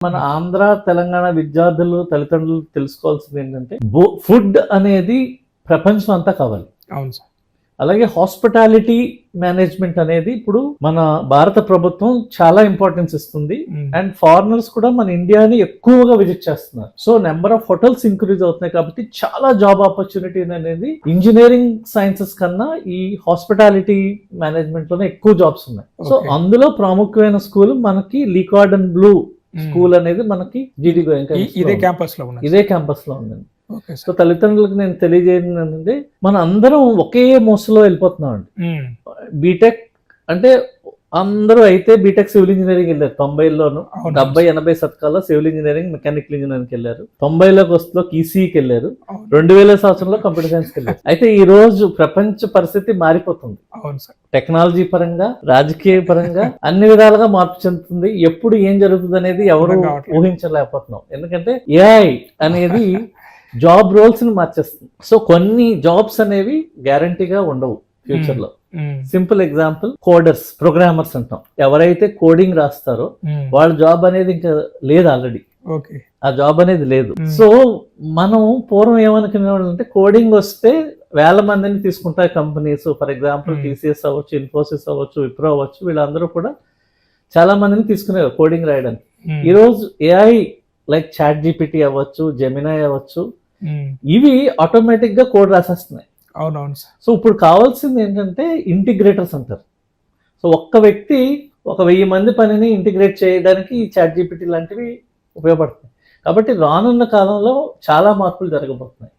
మన ఆంధ్ర తెలంగాణ విద్యార్థులు తల్లిదండ్రులు తెలుసుకోవాల్సింది ఏంటంటే ఫుడ్ అనేది ప్రపంచం అంతా కావాలి. అవును సార్. అలాగే హాస్పిటాలిటీ మేనేజ్మెంట్ అనేది ఇప్పుడు మన భారత ప్రభుత్వం చాలా ఇంపార్టెన్స్ ఇస్తుంది. అండ్ ఫారినర్స్ కూడా మన ఇండియాని ఎక్కువగా విజిట్ చేస్తున్నారు. So number of hotels increase అవుతున్నాయి కాబట్టి చాలా జాబ్ ఆపర్చునిటీ అనేది ఇంజనీరింగ్ సైన్సెస్ కన్నా ఈ హాస్పిటాలిటీ మేనేజ్మెంట్ లోనే ఎక్కువ జాబ్స్ ఉన్నాయి. సో అందులో ప్రాముఖ్యమైన స్కూల్ మనకి లీకార్డ్ అండ్ బ్లూ స్కూల్ అనేది మనకి జీడీ ఇదే క్యాంపస్ లో ఉందండి. సో తల్లిదండ్రులకు నేను తెలియజేయడం ఏంటంటే మన అందరం ఒకే మోసలో వెళ్ళిపోతున్నాం అండి. బీటెక్ అంటే అందరూ అయితే బీటెక్ సివిల్ ఇంజనీరింగ్ వెళ్ళారు 90లోను, 70-80 శతకాల్లో సివిల్ ఇంజనీరింగ్ మెకానికల్ ఇంజనీరింగ్ వెళ్ళారు. 90లోకి వస్తులో ఈసీకి వెళ్ళారు. 2000 సంవత్సరంలో కంప్యూటర్ సైన్స్ వెళ్ళారు. అయితే ఈ రోజు ప్రపంచ పరిస్థితి మారిపోతుంది. టెక్నాలజీ పరంగా, రాజకీయ పరంగా అన్ని విధాలుగా మార్పు చెందుతుంది. ఎప్పుడు ఏం జరుగుతుంది అనేది ఎవరు ఊహించలేకపోతున్నాం. ఎందుకంటే ఏఐ అనేది జాబ్ రోల్స్ ని మార్చేస్తుంది. సో కొన్ని జాబ్స్ అనేవి గ్యారంటీగా ఉండవు ఫ్యూచర్ లో. సింపుల్ ఎగ్జాంపుల్ కోడర్స్, ప్రోగ్రామర్స్ అంటాం. ఎవరైతే కోడింగ్ రాస్తారో వాళ్ళ జాబ్ అనేది ఇంకా లేదు, ఆల్రెడీ ఆ జాబ్ అనేది లేదు. సో మనం పూర్వం ఏమనుకునే వాళ్ళు అంటే కోడింగ్ వస్తే వేల మందిని తీసుకుంటాయి కంపెనీస్. ఫర్ ఎగ్జాంపుల్ టీసీఎస్ అవ్వచ్చు, ఇన్ఫోసిస్ అవ్వచ్చు, విప్రో అవ్వచ్చు, వీళ్ళందరూ కూడా చాలా మందిని తీసుకునేవారు కోడింగ్ రాయడానికి. ఈరోజు ఏఐ లైక్ చాట్ జీపీటీ అవ్వచ్చు, జెమినాయ్ అవ్వచ్చు, ఇవి ఆటోమేటిక్ గా కోడ్ రాసేస్తున్నాయి. అవునవును. సో ఇప్పుడు కావాల్సింది ఏంటంటే ఇంటిగ్రేటర్స్ అంటారు. సో ఒక్క వ్యక్తి 1000 మంది పనిని ఇంటిగ్రేట్ చేయడానికి ఈ చాట్ జీపీటీ లాంటివి ఉపయోగపడుతున్నాయి. కాబట్టి రానున్న కాలంలో చాలా మార్పులు జరగబోతున్నాయి.